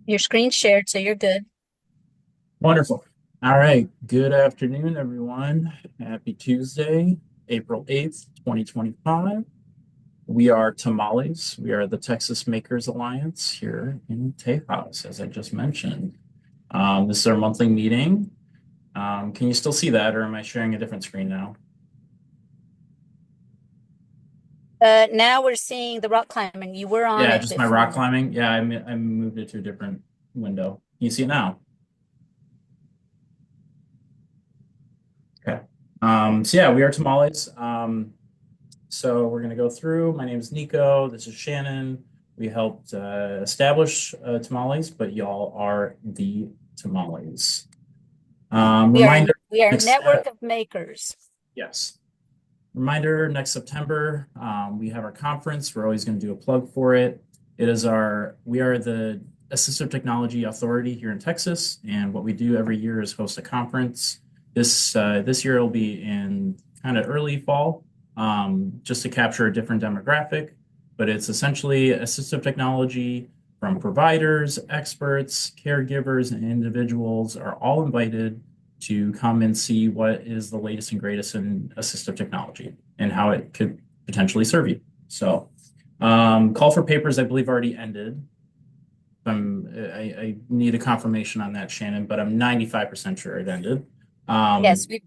Your screen's shared, so you're good. Wonderful. All right. Good afternoon, everyone. Happy Tuesday, April 8th, 2025. We are Tamales. We are the Texas Makers Alliance here in Tejas, as I just mentioned. This is our monthly meeting. Can you still see that, or am I sharing a different screen now? Now we're seeing the rock climbing. You were on Yeah, it just my rock before. climbing. Yeah, I moved it to a different window. Can you see it now? Okay. So yeah, we are Tamales. So we're going to go through. My name is Nico. This is Shannon. We helped establish Tamales, but y'all are the Tamales. We are Reminder we are a next, network of makers. yes. Reminder next September, we have our conference. We're always going to do a plug for it. We are the assistive technology authority here in Texas. And what we do every year is host a conference. This year it'll be in kind of early fall, just to capture a different demographic. But it's essentially assistive technology from providers, experts, caregivers, and individuals are all invited to come and see what is the latest and greatest in assistive technology and how it could potentially serve you. So, call for papers, I believe, already ended. I need a confirmation on that, Shannon, but I'm 95% sure it ended. Yes, Um,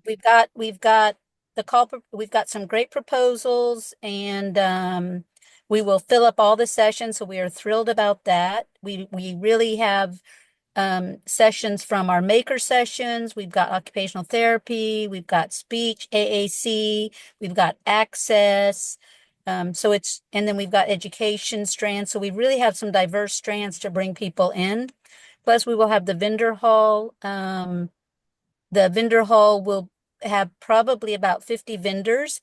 we've got the call. We've got some great proposals, and we will fill up all the sessions. So we are thrilled about that. We really have sessions from our maker sessions. We've got occupational therapy, we've got speech, AAC, we've got access. And then we've got education strands. So we really have some diverse strands to bring people in. Plus, we will have the vendor hall. The vendor hall will have probably about 50 vendors.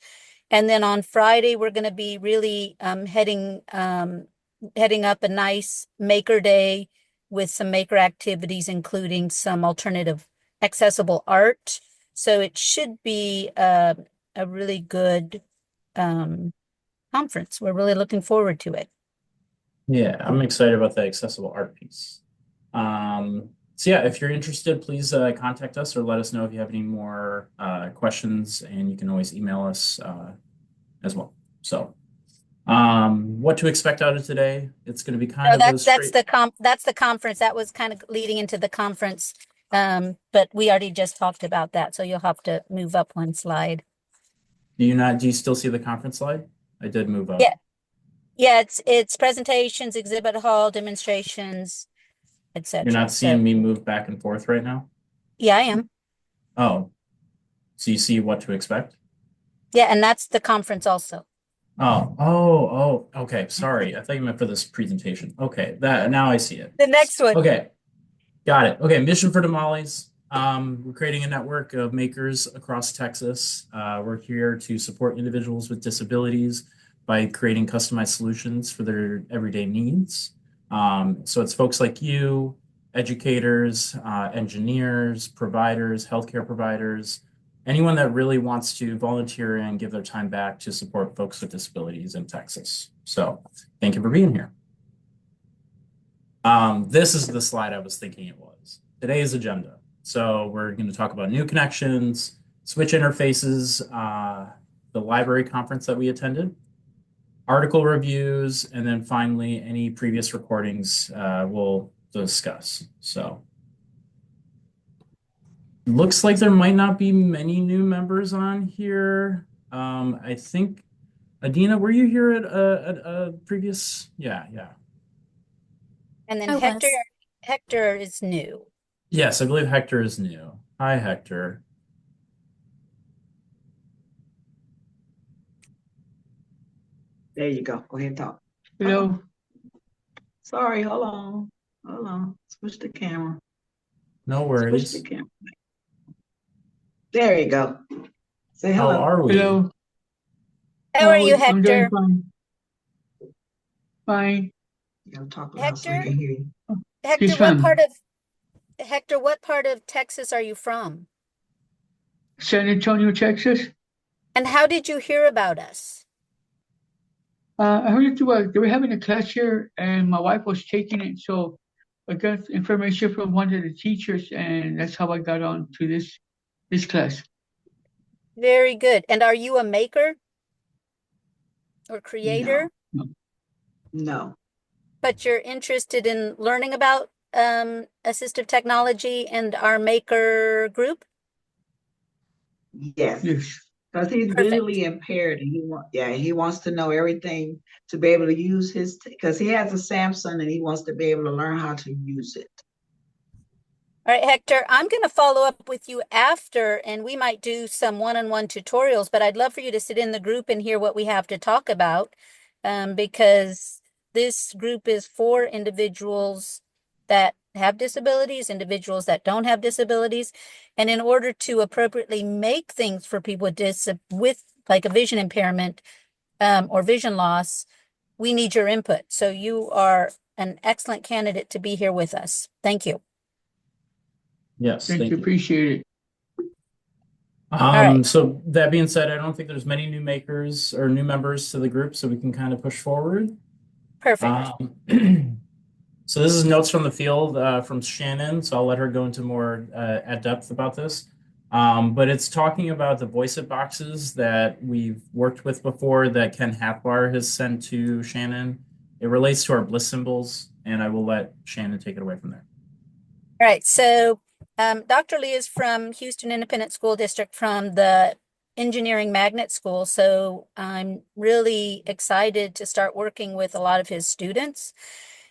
And then on Friday, we're going to be really heading up a nice maker day with some maker activities, including some alternative accessible art. So it should be a really good um, conference. We're really looking forward to it. yeah, I'm excited about the accessible art piece. So yeah, if you're interested, please contact us or let us know if you have any more questions, and you can always email us as well. So, what to expect out of today? It's going to be kind No, of a that's straight. that's the conference. That was kind of leading into the conference. But we already just talked about that, so you'll have to move up one slide. Do you still see the conference slide? I did move up. Yeah, yeah, it's presentations, exhibit hall, demonstrations, You're etc. not So seeing me move back and forth right now? yeah, I am. Oh, so you see what to expect? Yeah, and that's the conference also. Okay. Sorry. I thought you meant for this presentation. Okay, that now I see it. The next one. Okay, got it. Okay, mission for Tamales. We're creating a network of makers across Texas. We're here to support individuals with disabilities by creating customized solutions for their everyday needs. So it's folks like you, educators, engineers, providers, healthcare providers, anyone that really wants to volunteer and give their time back to support folks with disabilities in Texas. So thank you for being here. This is the slide I was thinking it was. Today's agenda. So we're going to talk about new connections, switch interfaces, the library conference that we attended, article reviews, and then finally any previous recordings we'll discuss. So looks like there might not be many new members on here. I think Adina, were you here at a previous? Yeah, yeah. And then I was. Hector is new. Yes, I believe Hector is new. Hi, Hector. There you go. Go ahead and talk. Hello. Sorry, hold on. Hold on. Switch the camera. No Switch the worries. camera. There you go. Say How hello. are we? Hello. How are you, I'm doing Hector? fine. Fine. You gotta talk loud so we Hector? can hear you. Hector, Yes, ma'am. what part of Texas are you from? San Antonio, Texas. And how did you hear about us? I heard that they were having a class here, and my wife was taking it, so I got information from one of the teachers, and that's how I got on to this class. Very good. And are you a maker or No, creator? no. But you're interested in learning about assistive technology and our maker group? Yes. Yes. Because he's Perfect. visually impaired and he wants to know everything to be able to use because he has a Samsung and he wants to be able to learn how to use it. All right, Hector, I'm going to follow up with you after, and we might do some one-on-one tutorials, but I'd love for you to sit in the group and hear what we have to talk about, because this group is for individuals that have disabilities, individuals that don't have disabilities, and in order to appropriately make things for people with like a vision impairment, or vision loss, we need your input. So you are an excellent candidate to be here with us. Thank you. Yes, Thank thank you. you. Appreciate it. All right. So that being said, I don't think there's many new makers or new members to the group, so we can kind of push forward. Perfect. So this is notes from the field from Shannon, so I'll let her go into more at depth about this. But it's talking about the voice it boxes that we've worked with before that Ken Hathbar has sent to Shannon. It relates to our bliss symbols, and I will let Shannon take it away from there. All right. So Dr. Lee is from Houston Independent School District from the Engineering Magnet School. So I'm really excited to start working with a lot of his students.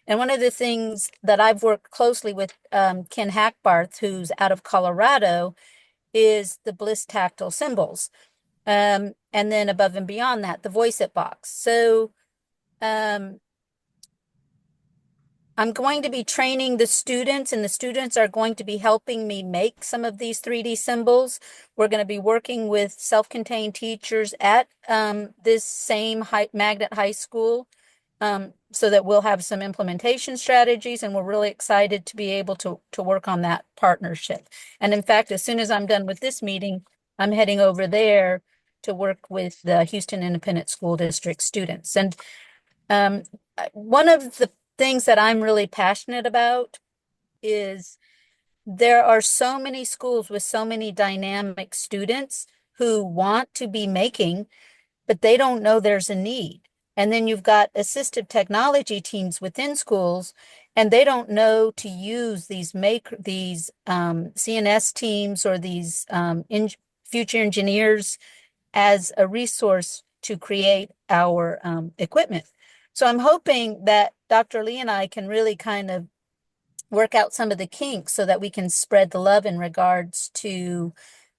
And one of the things that I've worked closely with Ken Hackbarth, who's out of Colorado, is the Bliss tactile symbols. And then above and beyond that, the voice it box. So I'm going to be training the students, and the students are going to be helping me make some of these 3D symbols. We're going to be working with self-contained teachers at this same magnet high school, so that we'll have some implementation strategies, and we're really excited to be able to work on that partnership. And in fact, as soon as I'm done with this meeting, I'm heading over there to work with the Houston Independent School District students. And one of the things that I'm really passionate about is there are so many schools with so many dynamic students who want to be making, but they don't know there's a need. And then you've got assistive technology teams within schools, and they don't know to use these CNS teams or these future engineers as a resource to create our equipment. So I'm hoping that Dr. Lee and I can really kind of work out some of the kinks so that we can spread the love in regards to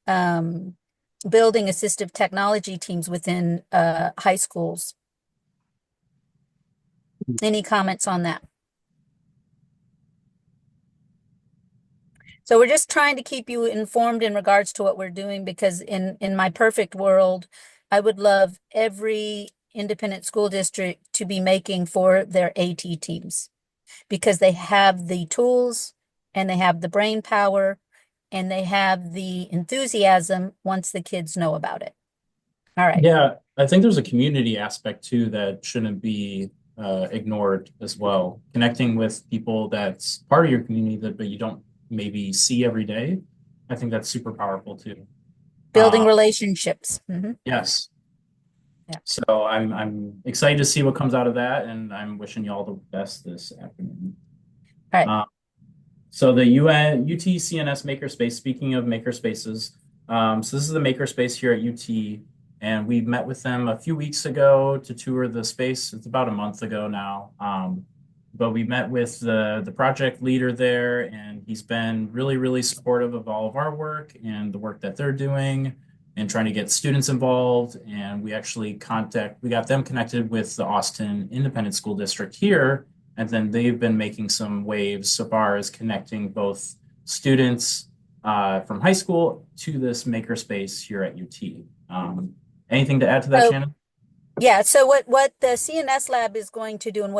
building assistive technology teams within high schools. Any comments on that? So we're just trying to keep you informed in regards to what we're doing, because in my perfect world, I would love every independent school district to be making for their AT teams, because they have the tools and they have the brain power and they have the enthusiasm once the kids know about it. All right. Yeah, I think there's a community aspect too that shouldn't be ignored as well. Connecting with people that's part of your community but you don't maybe see every day. I think that's super powerful too. Building relationships. Mm-hmm. Yes. Yeah. So I'm excited to see what comes out of that, and I'm wishing you all the best this afternoon. All right. So the UT CNS Makerspace, speaking of makerspaces, so this is the makerspace here at UT, and we met with them a few weeks ago to tour the space. It's about a month ago now. But we met with the project leader there, and he's been really, really supportive of all of our work and the work that they're doing and trying to get students involved. And we got them connected with the Austin Independent School District here. And then they've been making some waves so far as connecting both students from high school to this makerspace here at UT. Anything to add to that, Shannon? Yeah, so what the CNS lab is going to do, and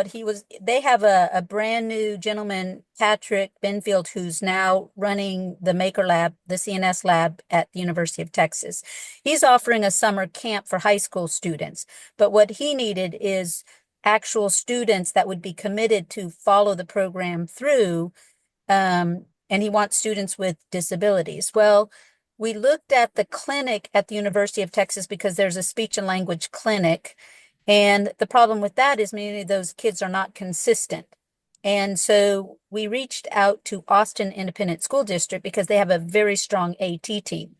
they have a brand new gentleman, Patrick Benfield, who's now running the Maker Lab, the CNS lab at the University of Texas. He's offering a summer camp for high school students, but what he needed is actual students that would be committed to follow the program through. And he wants students with disabilities. Well, we looked at the clinic at the University of Texas because there's a speech and language clinic. And the problem with that is many of those kids are not consistent. And so we reached out to Austin Independent School District because they have a very strong AT team.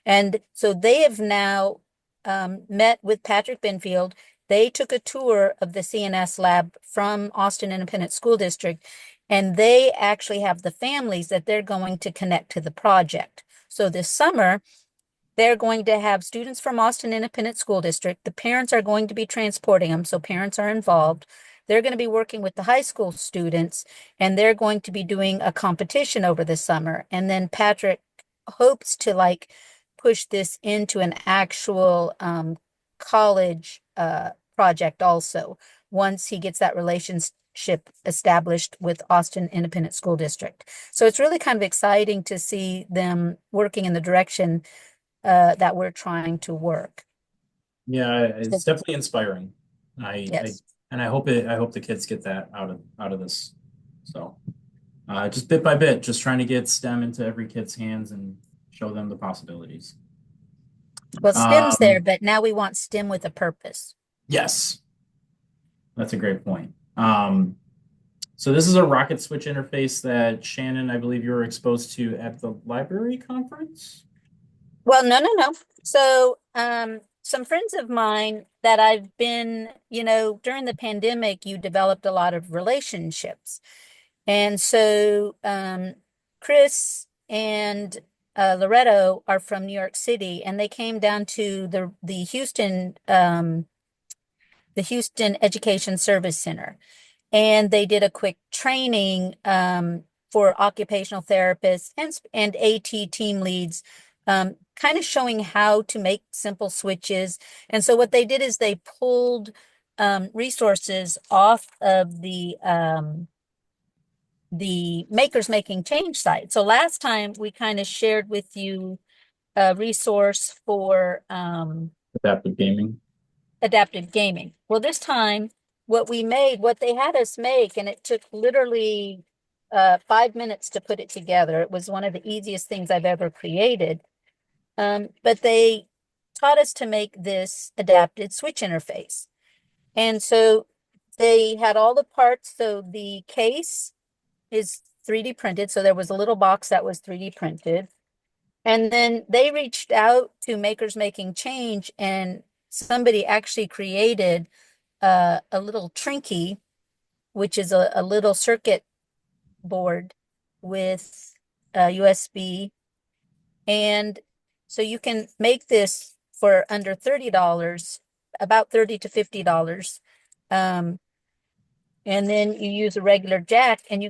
And so they have now met with Patrick Benfield. They took a tour of the CNS lab from Austin Independent School District, and they actually have the families that they're going to connect to the project. So this summer, they're going to have students from Austin Independent School District. The parents are going to be transporting them, so parents are involved. They're going to be working with the high school students, and they're going to be doing a competition over the summer. And then Patrick hopes to like push this into an actual college project also once he gets that relationship established with Austin Independent School District. So it's really kind of exciting to see them working in the direction that we're trying to work. Yeah, it's definitely inspiring. Yes. I hope the kids get that out of this. So just bit by bit, just trying to get STEM into every kid's hands and show them the possibilities. Well, STEM's there, but now we want STEM with a purpose. Yes, that's a great point. So this is a rocket switch interface that Shannon, I believe you were exposed to at the library conference. Well, no. So, some friends of mine that I've been, during the pandemic, you developed a lot of relationships. And so, Chris and Loretto are from New York City, and they came down to the Houston Education Service Center, and they did a quick training for occupational therapists and AT team leads, kind of showing how to make simple switches. And so what they did is they pulled resources off of the Makers Making Change site. So last time we kind of shared with you a resource for Adaptive gaming. adaptive gaming. Well, this time what they had us make, and it took literally 5 minutes to put it together. It was one of the easiest things I've ever created. But they taught us to make this adapted switch interface. And so they had all the parts. So the case is 3D printed. So there was a little box that was 3D printed. And then they reached out to Makers Making Change, and somebody actually created a little Trinky, which is a little circuit board with USB. And so you can make this for under $30, about $30 to $50. And then you use a regular jack, and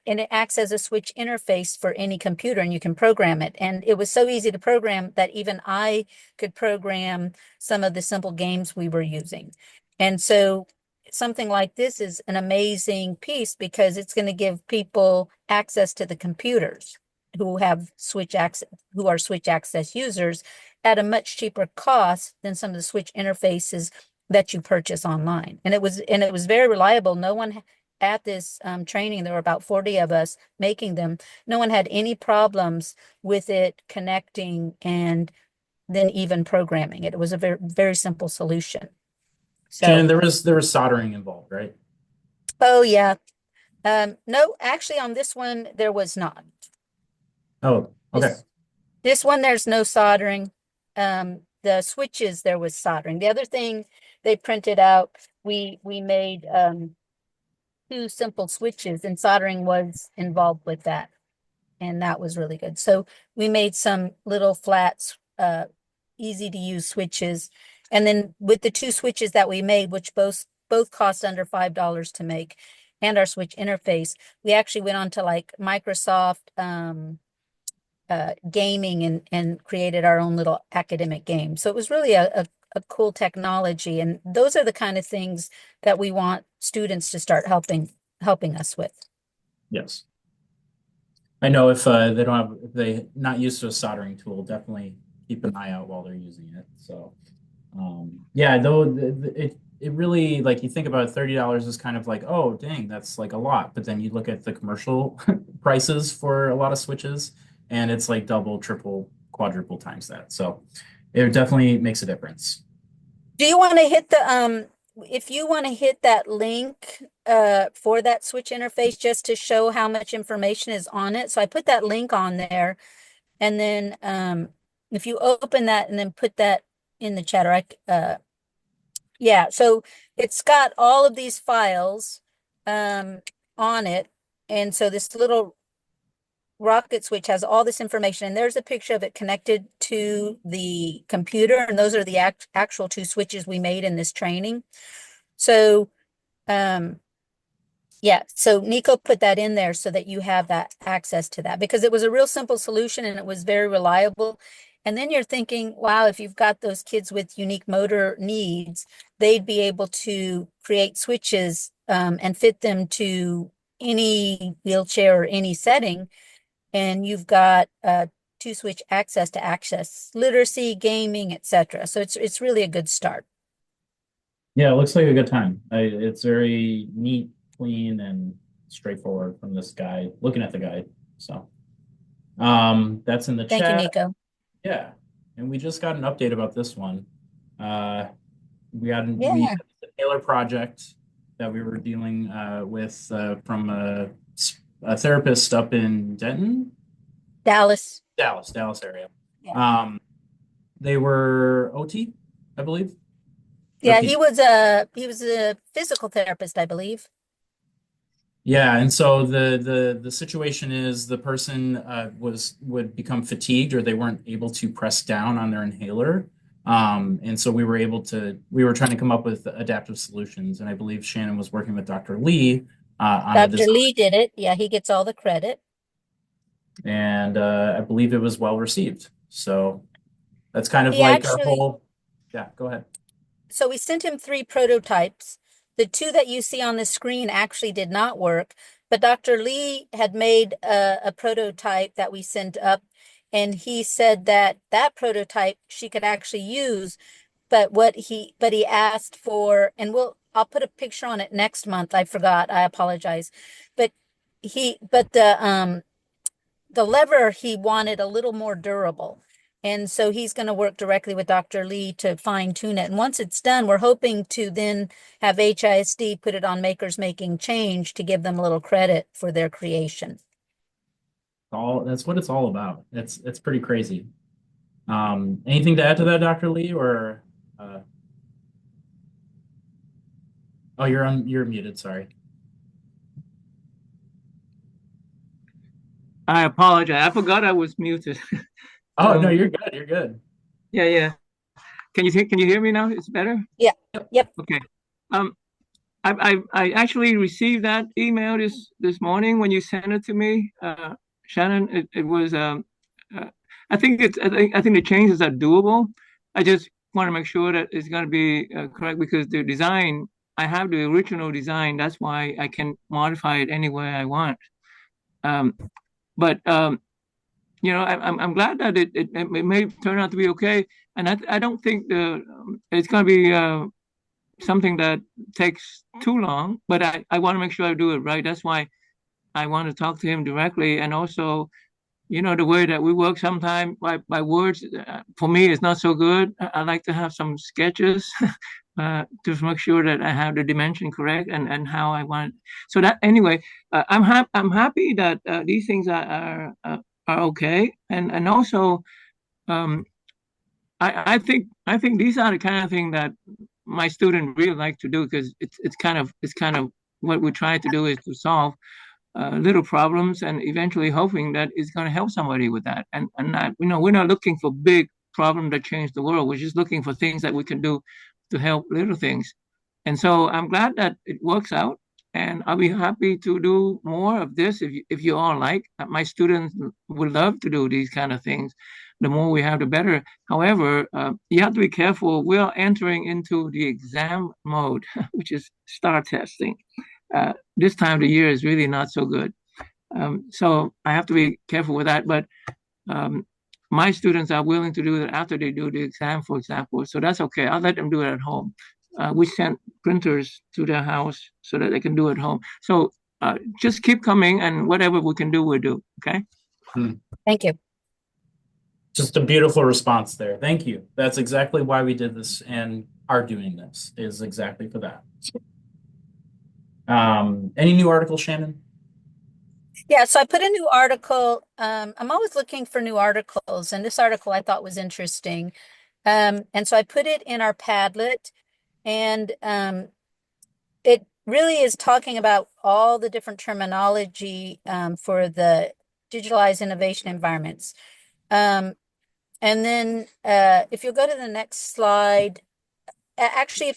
and it acts as a switch interface for any computer, and you can program it. And it was so easy to program that even I could program some of the simple games we were using. And so something like this is an amazing piece because it's going to give people access to the computers who have who are switch access users at a much cheaper cost than some of the switch interfaces that you purchase online. And it was very reliable. No one at this training, there were about 40 of us making them. No one had any problems with it connecting and then even programming it. It was a very, very simple solution. So, Shannon, there was soldering involved, right? oh yeah. No, actually on this one, there was not. Oh, okay. This one, there's no soldering. The switches, there was soldering. The other thing they printed out, we made two simple switches, and soldering was involved with that. And that was really good. So we made some little flats, easy to use switches. And then with the two switches that we made, which both cost under $5 to make, and our switch interface, we actually went on to like Microsoft gaming and created our own little academic game. So it was really a cool technology. And those are the kind of things that we want students to start helping us with. Yes. I know if they're not used to a soldering tool, definitely keep an eye out while they're using it. So yeah, though it really, like, you think about it, $30 is kind of like, oh, dang, that's like a lot. But then you look at the commercial prices for a lot of switches, and it's like double, triple, quadruple times that. So it definitely makes a difference. Do you want to hit the if you want to hit that link for that switch interface just to show how much information is on it. So I put that link on there, and then if you open that and then put that in the chat, or yeah, so it's got all of these files um on it. And so this little rocket switch has all this information, and there's a picture of it connected to the computer, and those are the actual two switches we made in this training. So um yeah, so Nico put that in there so that you have that access to that, because it was a real simple solution and it was very reliable. And then you're thinking, wow, if you've got those kids with unique motor needs, they'd be able to create switches and fit them to any wheelchair or any setting. And you've got two switch access to access literacy, gaming, etc. So it's really a good start. Yeah, it looks like a good time. It's very neat, clean, and straightforward from this guide, looking at the guide. So that's in the Thank you, chat. Nico. Yeah. And we just got an update about this one. Uh, we had Yeah. the Taylor project that we were dealing with from a therapist up in Denton, Dallas. Dallas area. Yeah. They were OT, I believe. Yeah, Repeat. he was a physical therapist, I believe. Yeah, and so the situation is the person would become fatigued, or they weren't able to press down on their inhaler. And so we were trying to come up with adaptive solutions, and I believe Shannon was working with Dr. Lee on the Dr. design, Lee did it. Yeah, he gets all the credit. and I believe it was well received. So that's kind of He like our actually, whole. Yeah, go ahead. so we sent him 3 prototypes. The two that you see on the screen actually did not work, but Dr. Lee had made a prototype that we sent up, and he said that that prototype she could actually use. But he asked for, and I'll put a picture on it next month. I forgot. I apologize. But but the lever he wanted a little more durable. And so he's going to work directly with Dr. Lee to fine tune it. And once it's done, we're hoping to then have HISD put it on Makers Making Change to give them a little credit for their creation. That's what it's all about. It's pretty crazy. Anything to add to that, Dr. Lee, or oh, you're muted, sorry. I apologize. I forgot I was muted. Oh, no, you're good. You're good. Yeah. Can you hear me now? It's better? Yeah. Yep. Okay. Um, I actually received that email this morning when you sent it to me, Shannon. It was I think the changes are doable. I just want to make sure that it's going to be correct, because the design, I have the original design. That's why I can modify it any way I want. But I'm glad that it may turn out to be okay. And I don't think it's going to be something that takes too long, but I want to make sure I do it right. That's why I want to talk to him directly. And also, the way that we work sometimes by words, for me, is not so good. I like to have some sketches to make sure that I have the dimension correct and how I want it. So that anyway, I'm happy that these things are okay. And also, um, I think these are the kind of thing that my student really like to do, because it's kind of what we try to do is to solve little problems, and eventually hoping that it's going to help somebody with that. And not, we're not looking for big problems that change the world. We're just looking for things that we can do to help little things. And so I'm glad that it works out. And I'll be happy to do more of this if you all like. My students would love to do these kind of things. The more we have, the better. However, you have to be careful. We are entering into the exam mode, which is star testing. This time of the year is really not so good. So I have to be careful with that. But my students are willing to do that after they do the exam, for example. So that's okay. I'll let them do it at home. we sent printers to their house so that they can do it at home. So just keep coming, and whatever we can do, we'll do. Okay. Thank you. Just a beautiful response there. Thank you. That's exactly why we did this and are doing this, is exactly for that. Any new articles, Shannon? Yeah, so I put a new article. I'm always looking for new articles, and this article I thought was interesting. And so I put it in our Padlet, and it really is talking about all the different terminology for the digitalized innovation environments. And then if you go to the next slide, actually,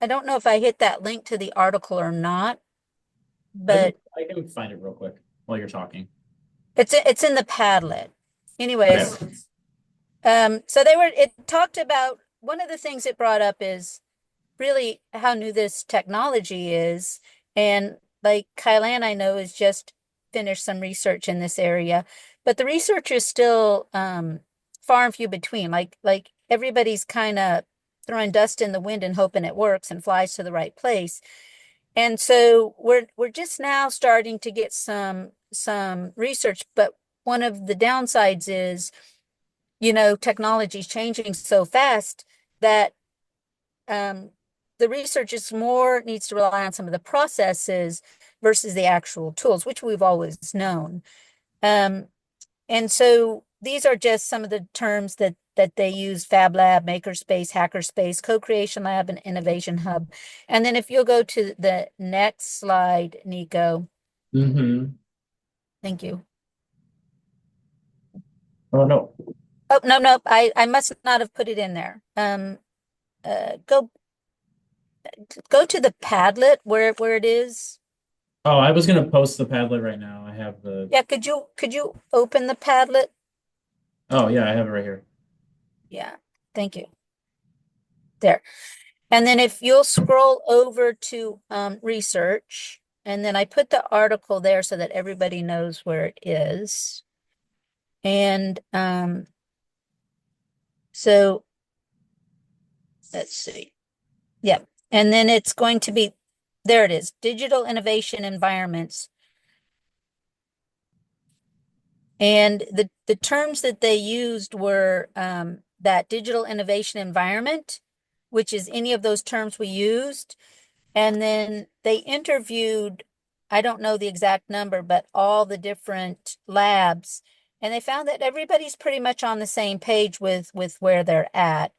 I don't know if I hit that link to the article or not, but I can find it real quick while you're talking. it's in the Padlet. Anyways, Okay. so it talked about, one of the things it brought up is really how new this technology is. And like Kylan, I know, has just finished some research in this area, but the research is still far and few between. Like everybody's kind of throwing dust in the wind and hoping it works and flies to the right place. And so we're just now starting to get some research, but one of the downsides is, technology is changing so fast that the research is needs to rely on some of the processes versus the actual tools, which we've always known. And so these are just some of the terms that they use: Fab Lab, Makerspace, Hackerspace, Co-Creation Lab, and Innovation Hub. And then if you'll go to the next slide, Nico. Mm-hmm. Thank you. Oh, no. Oh, no, I must not have put it in there. Go to the Padlet where it is. Oh, I was going to post the Padlet right now. I have the... Yeah, could you open the Padlet? Oh, yeah, I have it right here. Yeah, thank you. There. And then if you'll scroll over to research, and then I put the article there so that everybody knows where it is. And so let's see. Yeah. And then it's going to be, there it is, digital innovation environments. And the terms that they used were that digital innovation environment, which is any of those terms we used. And then they interviewed, I don't know the exact number, but all the different labs. And they found that everybody's pretty much on the same page with where they're at.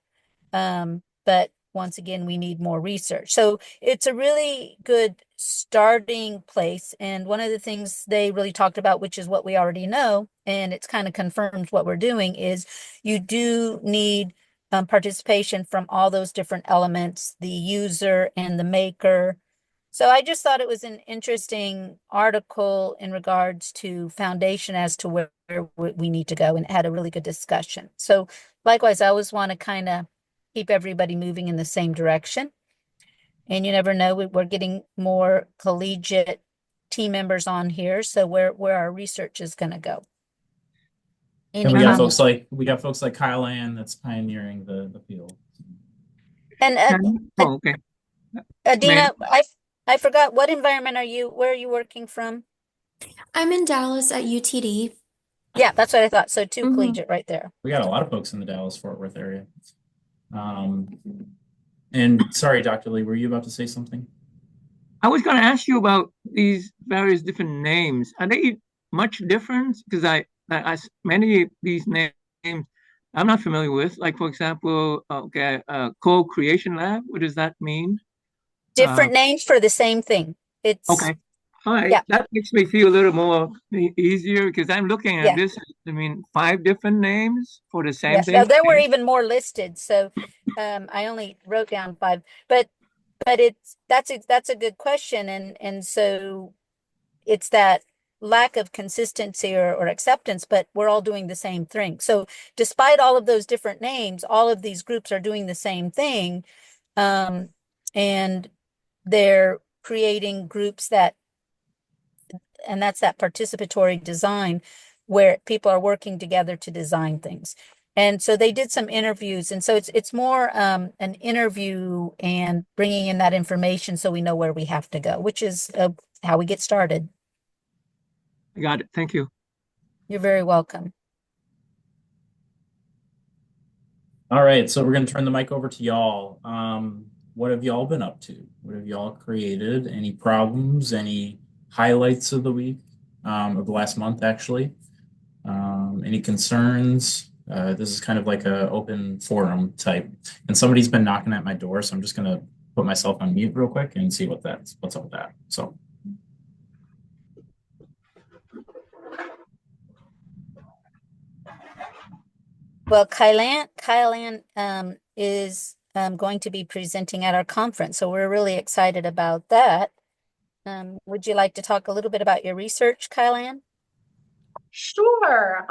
But once again, we need more research. So it's a really good starting place. And one of the things they really talked about, which is what we already know, and it's kind of confirms what we're doing, is you do need participation from all those different elements, the user and the maker. So I just thought it was an interesting article in regards to foundation as to where we need to go, and had a really good discussion. So likewise, I always want to kind of keep everybody moving in the same direction. And you never know, we're getting more collegiate team members on here. So where our research is going to go. And Any we got comments? folks like Kyle Ann that's pioneering the field. And Oh, okay. Adina, I forgot, what environment where are you working from? I'm in Dallas at UTD. Yeah, that's what I thought. So two Mhm. collegiate right there. We got a lot of folks in the Dallas-Fort Worth area. And sorry, Dr. Lee, were you about to say something? I was going to ask you about these various different names. Are they much different? Because many of these names I'm not familiar with. Like, for example, co-creation lab. What does that mean? Different names for the same thing. It's Okay. All right. Yeah. That makes me feel a little more easier because I'm looking at Yeah. this. I mean, 5 different names for the same Yeah. thing. No, there were even more listed. So I only wrote down 5, but that's a good question. And so it's that lack of consistency or acceptance, but we're all doing the same thing. So despite all of those different names, all of these groups are doing the same thing. And they're creating groups and that's that participatory design where people are working together to design things. And so they did some interviews. And so it's more an interview and bringing in that information so we know where we have to go, which is how we get started. I got it. Thank you. You're very welcome. All right, so we're going to turn the mic over to y'all. What have y'all been up to? What have y'all created? Any problems? Any highlights of the week, of the last month, actually? Any concerns? This is kind of like a open forum type. And somebody's been knocking at my door, so I'm just going to put myself on mute real quick and see what's up with that. So. Well, Kylan is going to be presenting at our conference, so we're really excited about that. Would you like to talk a little bit about your research, Kylan? Sure.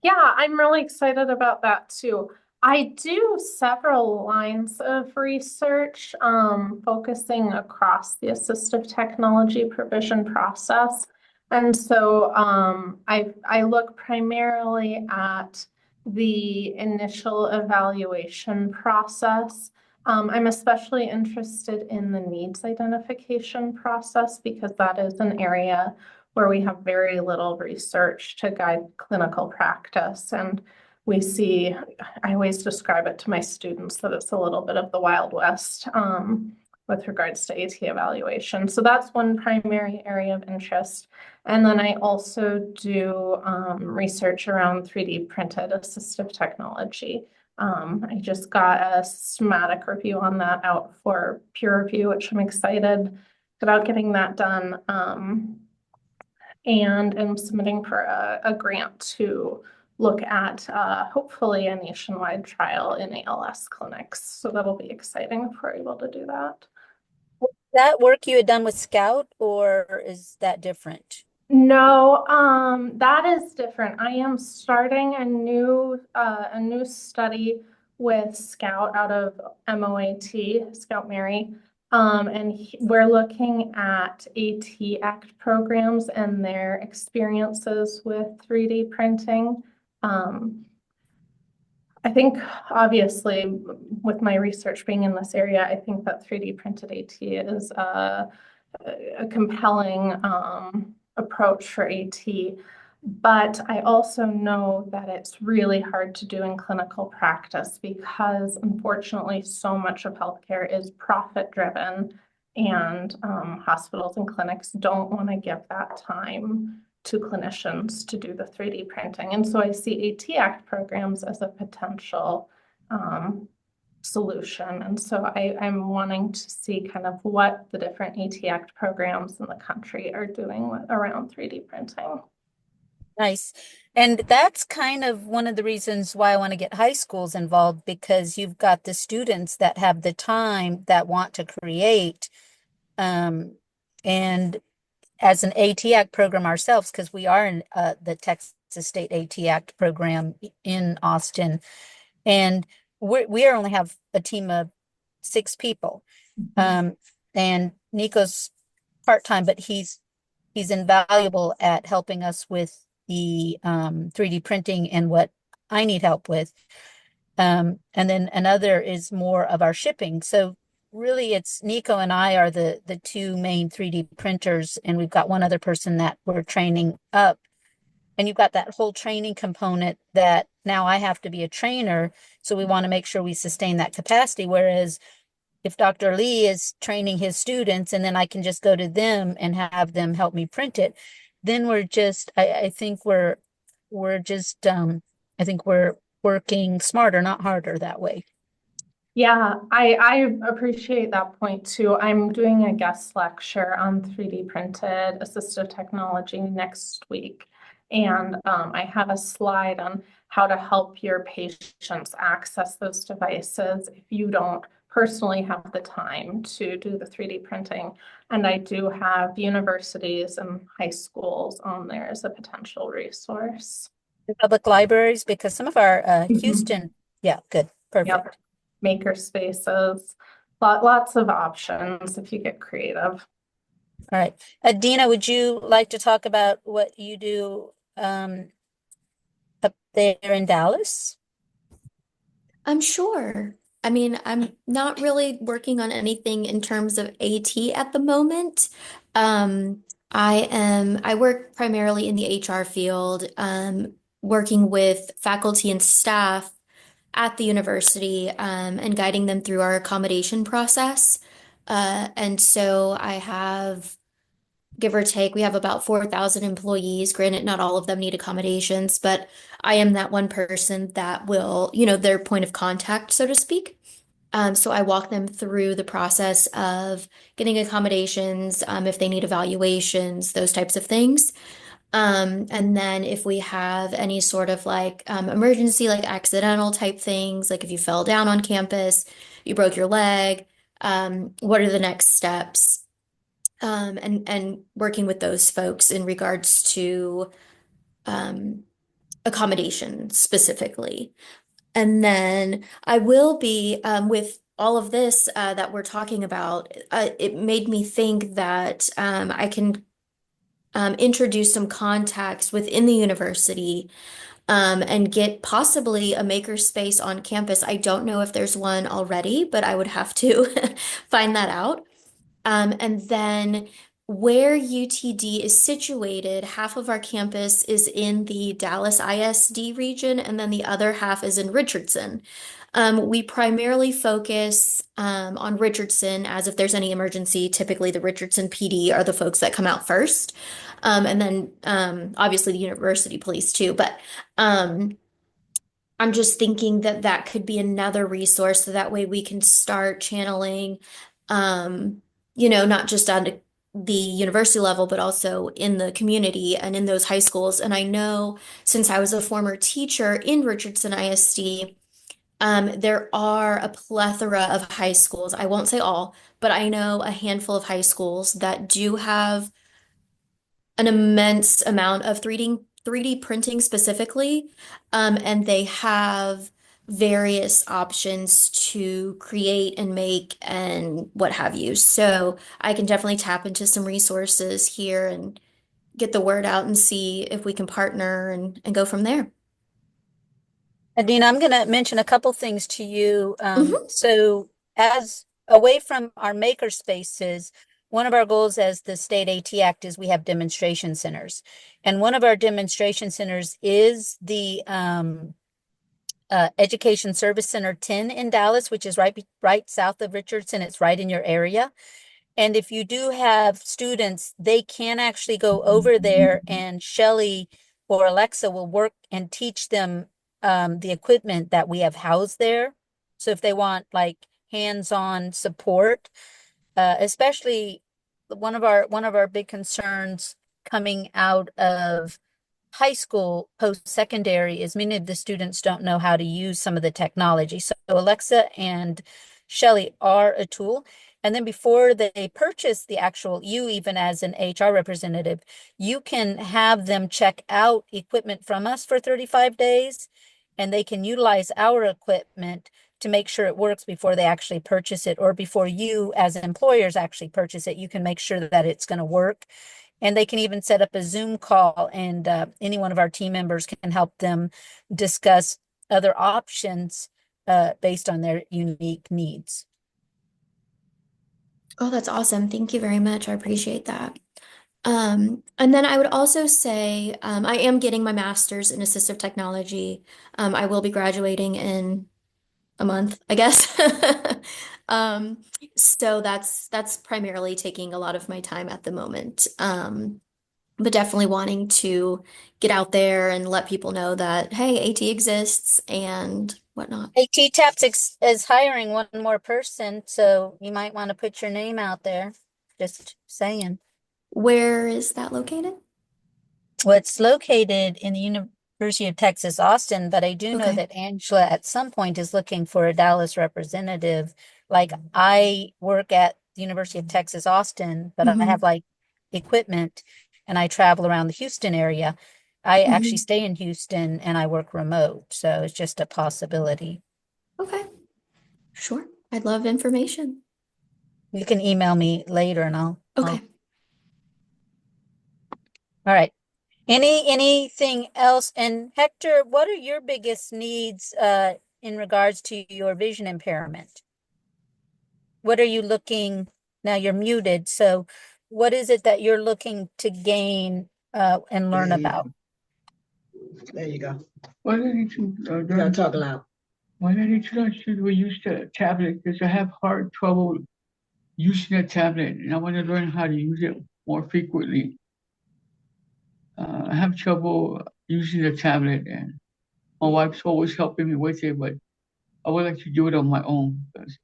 Yeah, I'm really excited about that too. I do several lines of research, focusing across the assistive technology provision process. And so I look primarily at the initial evaluation process. I'm especially interested in the needs identification process because that is an area where we have very little research to guide clinical practice. And we see, I always describe it to my students that it's a little bit of the Wild West with regards to AT evaluation. So that's one primary area of interest. And then I also do research around 3D printed assistive technology. I just got a systematic review on that out for peer review, which I'm excited about getting that done. And am submitting for a grant to look at hopefully a nationwide trial in ALS clinics. So that'll be exciting if we're able to do that. That work you had done with Scout, or is that different? No, that is different. I am starting a new study with Scout out of MOAT, Scout Mary. We're looking at AT Act programs and their experiences with 3D printing. I think obviously with my research being in this area, I think that 3D printed AT is a compelling approach for AT. But I also know that it's really hard to do in clinical practice because unfortunately so much of healthcare is profit driven, and hospitals and clinics don't want to give that time to clinicians to do the 3D printing. And so I see AT Act programs as a potential solution. And so I'm wanting to see kind of what the different AT Act programs in the country are doing around 3D printing. Nice. And that's kind of one of the reasons why I want to get high schools involved, because you've got the students that have the time that want to create. And as an AT Act program ourselves, because we are in the Texas State AT Act program in Austin, and we only have a team of 6 people. And Nico's part-time, but he's invaluable at helping us with the 3D printing and what I need help with. And then another is more of our shipping. So really it's Nico and I are the 2 main 3D printers, and we've got one other person that we're training up. And you've got that whole training component that now I have to be a trainer. So we want to make sure we sustain that capacity. Whereas if Dr. Lee is training his students and then I can just go to them and have them help me print it, then we're just, I think we're just, I think we're working smarter, not harder that way. Yeah, I appreciate that point too. I'm doing a guest lecture on 3D printed assistive technology next week. And I have a slide on how to help your patients access those devices if you don't personally have the time to do the 3D printing. And I do have universities and high schools on there as a potential resource. Public libraries, because some of our Houston, yeah, good, perfect. Yep. Maker spaces, lots of options if you get creative. All right. Dina, would you like to talk about what you do there in Dallas? I'm sure. I mean, I'm not really working on anything in terms of AT at the moment. Um, I work primarily in the HR field, working with faculty and staff at the university, and guiding them through our accommodation process. And so I have, give or take, we have about 4,000 employees. Granted, not all of them need accommodations, but I am that one person that will, their point of contact, so to speak. So I walk them through the process of getting accommodations, if they need evaluations, those types of things. And then if we have any sort of like emergency, like accidental type things, like if you fell down on campus, you broke your leg, what are the next steps? And working with those folks in regards to um, accommodation specifically. And then I will be with all of this that we're talking about. It made me think that I can introduce some contacts within the university and get possibly a makerspace on campus. I don't know if there's one already, but I would have to find that out. And then where UTD is situated, half of our campus is in the Dallas ISD region, and then the other half is in Richardson. We primarily focus on Richardson, as if there's any emergency, typically the Richardson PD are the folks that come out first. And then obviously the university police too. But I'm just thinking that that could be another resource so that way we can start channeling, not just on the university level, but also in the community and in those high schools. And I know since I was a former teacher in Richardson ISD, there are a plethora of high schools. I won't say all, but I know a handful of high schools that do have an immense amount of 3D printing specifically, and they have various options to create and make and what have you. So I can definitely tap into some resources here and get the word out and see if we can partner and go from there. Adina, I'm going to mention a couple things to you. Mhm. So, as away from our maker spaces, one of our goals as the State AT Act is we have demonstration centers. And one of our demonstration centers is the Education Service Center 10 in Dallas, which is right south of Richardson. It's right in your area. And if you do have students, they can actually go over there and Shelly or Alexa will work and teach them the equipment that we have housed there. So if they want like hands-on support, especially one of our big concerns coming out of high school, post-secondary is many of the students don't know how to use some of the technology. So Alexa and Shelly are a tool. And then before they purchase the actual, you even as an HR representative, you can have them check out equipment from us for 35 days, and they can utilize our equipment to make sure it works before they actually purchase it, or before you as employers actually purchase it, you can make sure that it's going to work. And they can even set up a Zoom call, and any one of our team members can help them discuss other options based on their unique needs. Oh, that's awesome. Thank you very much. I appreciate that. And then I would also say I am getting my master's in assistive technology. I will be graduating in a month, I guess. Um, so that's primarily taking a lot of my time at the moment. But definitely wanting to get out there and let people know that, hey, AT exists and whatnot. Hey, T-Taps is hiring one more person, so you might want to put your name out there. Just saying. Where is that located? Well, it's located in the University of Texas, Austin, but I do know Okay. that Angela at some point is looking for a Dallas representative. Like I work at the University of Texas, Austin, but I have Hmm. like equipment and I travel around the Houston area. I actually Hmm. stay in Houston and I work remote, so it's just a possibility. Okay. Sure. I'd love information. You can email me later and I'll Okay. all right. Anything else? And Hector, what are your biggest needs in regards to your vision impairment? What are you looking, now you're muted, so what is it that you're looking to gain and learn There you about? go. There you go. What I need to, You gotta talk loud. what I need to learn to use the tablet because I have hard trouble using a tablet and I want to learn how to use it more frequently. I have trouble using the tablet and my wife's always helping me with it, but I would like to do it on my own because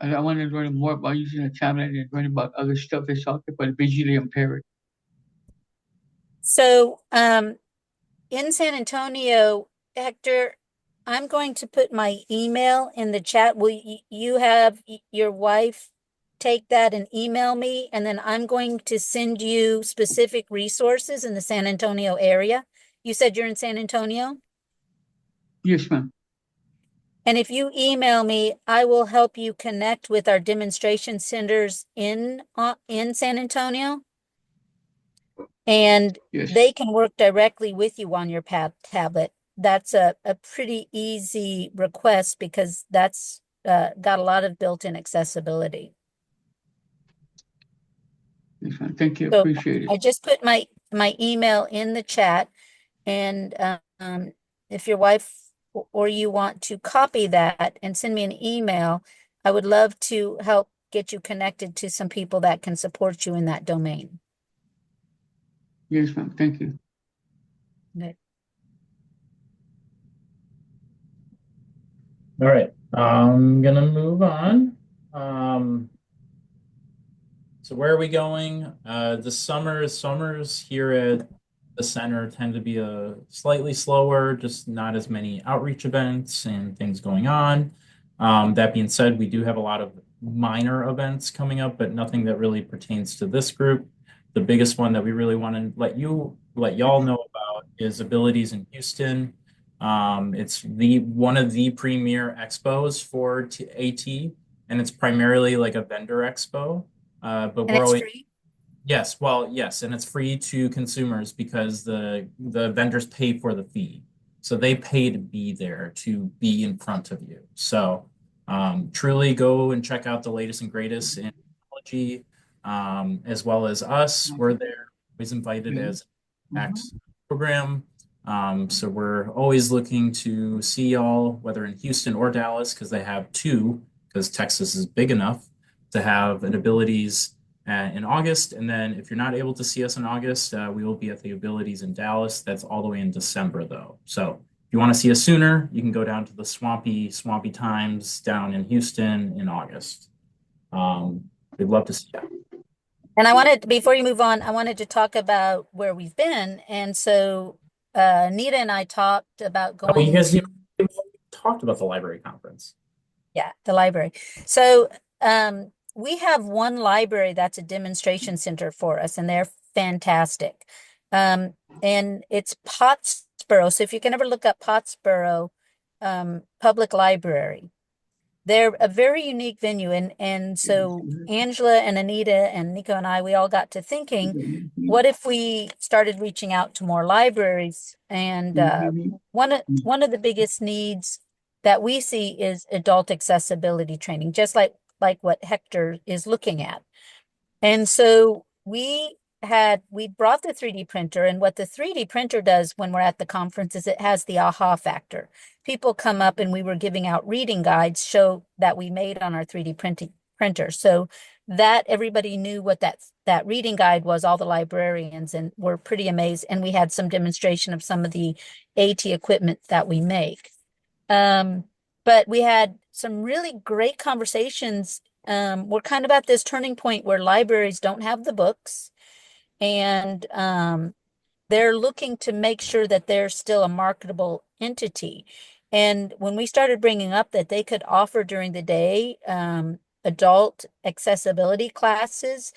I want to learn more about using a tablet and learn about other stuff that's out there, but visually impaired. So in San Antonio, Hector, I'm going to put my email in the chat. Will you have your wife take that and email me? And then I'm going to send you specific resources in the San Antonio area. You said you're in San Antonio? Yes, ma'am. And if you email me, I will help you connect with our demonstration centers in San Antonio. And Yes. they can work directly with you on your tablet. That's a pretty easy request because that's got a lot of built-in accessibility. Yes, ma'am. Thank you. So Appreciate it. I just put my email in the chat, and if your wife or you want to copy that and send me an email, I would love to help get you connected to some people that can support you in that domain. Yes, ma'am. Thank you. Okay. All right, I'm gonna move on. So where are we going? The summers here at the center tend to be a slightly slower, just not as many outreach events and things going on. That being said, we do have a lot of minor events coming up, but nothing that really pertains to this group. The biggest one that we really want to let y'all know about is Abilities in Houston. It's one of the premier expos for AT, and it's primarily like a vendor expo. But And we're it's always, free? yes, well, yes, and it's free to consumers because the vendors pay for the fee. So they pay to be there, to be in front of you. So truly go and check out the latest and greatest in technology, as well as us. We're there, always invited as X program. So we're always looking to see y'all, whether in Houston or Dallas, because they have two, because Texas is big enough to have an abilities in August. And then if you're not able to see us in August, we will be at the abilities in Dallas. That's all the way in December, though. So if you want to see us sooner, you can go down to the swampy times down in Houston in August. We'd love to see you. And I wanted, before you move on, I wanted to talk about where we've been. And so Nita and I talked about Oh, you going guys to, talked about the library conference. yeah, the library. So we have one library that's a demonstration center for us, and they're fantastic. And it's Pottsboro. So if you can ever look up Pottsboro Public Library, they're a very unique venue. And so Angela and Anita and Nico and I, we all got to thinking, what if we started reaching out to more libraries? And one of the biggest needs that we see is adult accessibility training, just like what Hector is looking at. And so we brought the 3D printer, and what the 3D printer does when we're at the conference is it has the aha factor. People come up, and we were giving out reading guides show that we made on our 3D printer. So that everybody knew what that reading guide was, all the librarians, and were pretty amazed. And we had some demonstration of some of the AT equipment that we make. But we had some really great conversations. We're kind of at this turning point where libraries don't have the books, and they're looking to make sure that they're still a marketable entity. And when we started bringing up that they could offer during the day adult accessibility classes,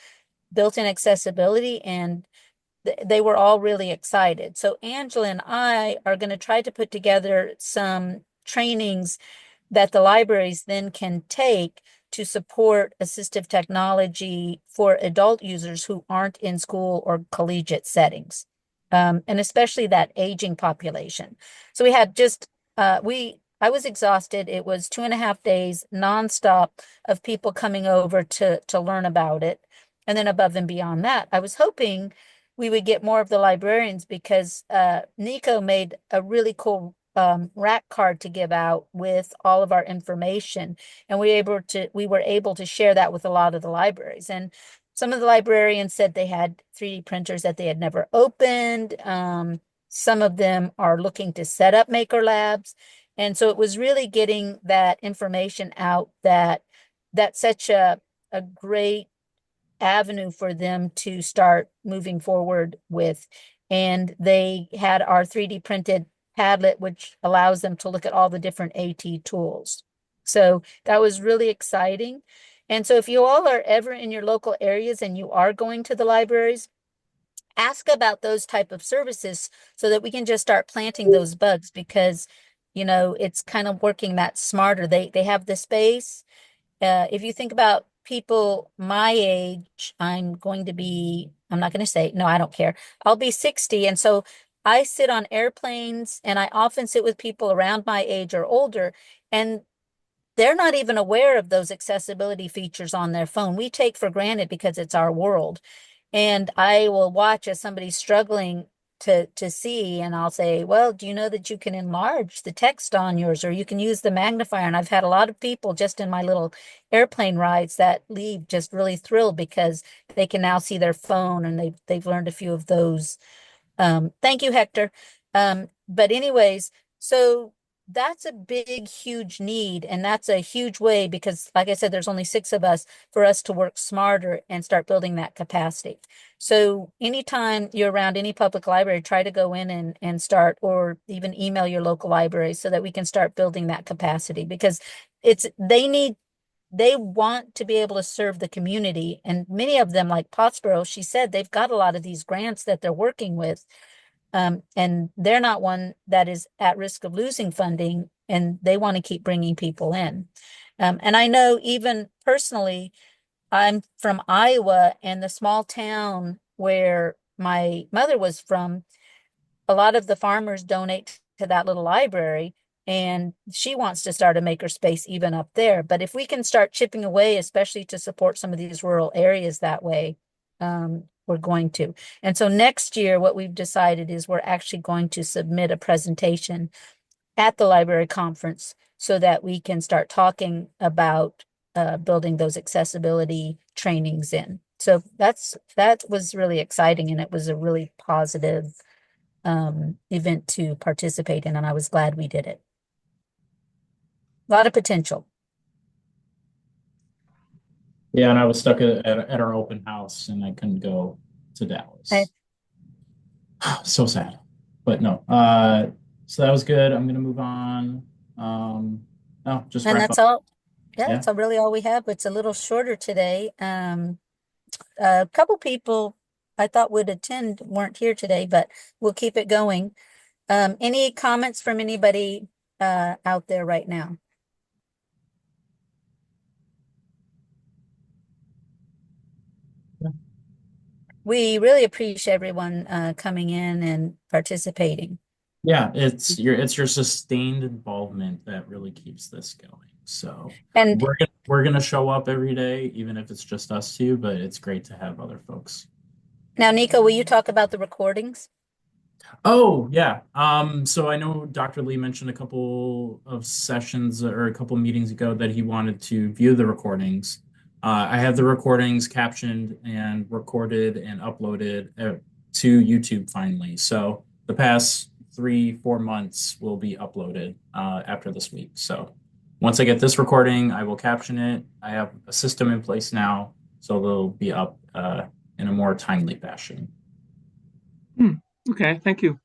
built-in accessibility, and they were all really excited. So Angela and I are going to try to put together some trainings that the libraries then can take to support assistive technology for adult users who aren't in school or collegiate settings. and especially that aging population. So we had just I was exhausted. It was 2.5 days nonstop of people coming over to learn about it. And then above and beyond that, I was hoping we would get more of the librarians because Nico made a really cool rack card to give out with all of our information. And we were able to share that with a lot of the libraries. And some of the librarians said they had 3D printers that they had never opened. Some of them are looking to set up maker labs. And so it was really getting that information out that that's such a great avenue for them to start moving forward with. And they had our 3D printed Padlet, which allows them to look at all the different AT tools. So that was really exciting. And so if you all are ever in your local areas and you are going to the libraries, ask about those type of services so that we can just start planting those bugs because, it's kind of working that smarter. They have the space. If you think about people my age, I'm not going to say, no, I don't care. I'll be 60. And so I sit on airplanes and I often sit with people around my age or older, and they're not even aware of those accessibility features on their phone. We take for granted because it's our world. And I will watch as somebody's struggling to see, and I'll say, well, do you know that you can enlarge the text on yours, or you can use the magnifier? And I've had a lot of people just in my little airplane rides that leave just really thrilled because they can now see their phone and they've learned a few of those. Thank you, Hector. But anyways, so that's a big, huge need. And that's a huge way because, like I said, there's only 6 of us for us to work smarter and start building that capacity. So anytime you're around any public library, try to go in and start, or even email your local library so that we can start building that capacity because they want to be able to serve the community. And many of them, like Pottsboro, she said they've got a lot of these grants that they're working with. And they're not one that is at risk of losing funding, and they want to keep bringing people in. And I know even personally, I'm from Iowa, and the small town where my mother was from, a lot of the farmers donate to that little library, and she wants to start a makerspace even up there. But if we can start chipping away, especially to support some of these rural areas that way, we're going to. And so next year, what we've decided is we're actually going to submit a presentation at the library conference so that we can start talking about building those accessibility trainings in. So that was really exciting, and it was a really positive event to participate in, and I was glad we did it. A lot of potential. Yeah, and I was stuck at our open house and I couldn't go to Dallas. So sad. But no. So that was good. I'm gonna move on. Just And wrap that's up. all. Yeah, Yeah. that's really all we have. It's a little shorter today. A couple people I thought would attend weren't here today, but we'll keep it going. Any comments from anybody out there right now? We really appreciate everyone coming in and participating. Yeah, it's your sustained involvement that really keeps this going. So And we're gonna show up every day, even if it's just us two, but it's great to have other folks. now, Nico, will you talk about the recordings? Oh, yeah. So I know Dr. Lee mentioned a couple of sessions or a couple meetings ago that he wanted to view the recordings. I have the recordings captioned and recorded and uploaded to YouTube finally. So the past 3-4 months will be uploaded after this week. So once I get this recording, I will caption it. I have a system in place now, so they'll be up in a more timely fashion. Okay, thank you.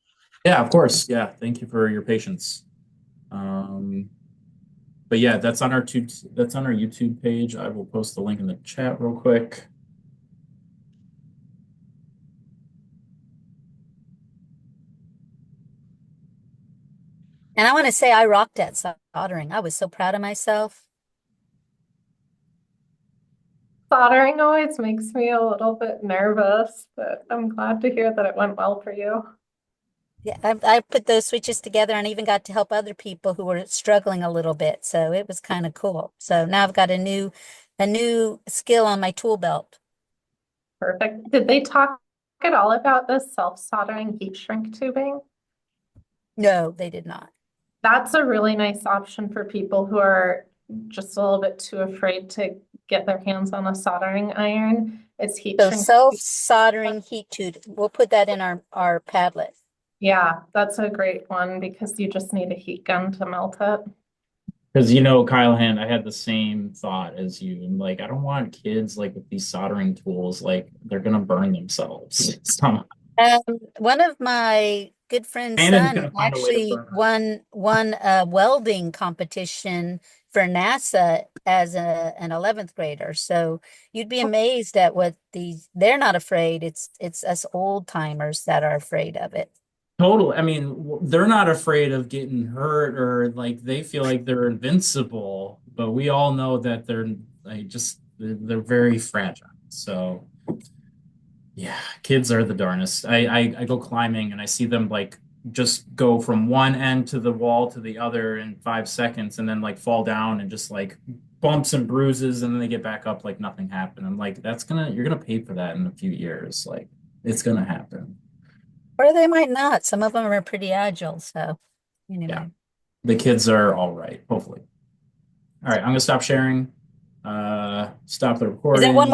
Yeah, of course. Yeah, thank you for your patience. But yeah, that's on our YouTube page. I will post the link in the chat real quick. And I want to say I rocked at soldering. I was so proud of myself. Soldering always makes me a little bit nervous, but I'm glad to hear that it went well for you. Yeah, I put those switches together and even got to help other people who were struggling a little bit. So it was kind of cool. So now I've got a new skill on my tool belt. Perfect. Did they talk at all about the self-soldering heat shrink tubing? No, they did not. That's a really nice option for people who are just a little bit too afraid to get their hands on a soldering iron. It's heat So shrink. self-soldering heat tube, we'll put that in our Padlet. Yeah, that's a great one because you just need a heat gun to melt it. Because Kyle Han, I had the same thought as you. And like, I don't want kids like with these soldering tools, like they're gonna burn themselves. One of my good friend's Shannon's son gonna find a way to actually burn her. won a welding competition for NASA as an 11th grader. So you'd be amazed at what they're not afraid. It's us old timers that are afraid of it. Totally. I mean, they're not afraid of getting hurt or like they feel like they're invincible, but we all know that they're like they're very fragile. So yeah, kids are the darnest. I go climbing and I see them like just go from one end to the wall to the other in 5 seconds and then like fall down and just like bumps and bruises and then they get back up like nothing happened. I'm like, you're gonna pay for that in a few years. Like it's gonna happen. Or they might not. Some of them are pretty agile. So Yeah. anyway. The kids are all right, hopefully. All right, I'm gonna stop sharing. Stop the Is there one recording. more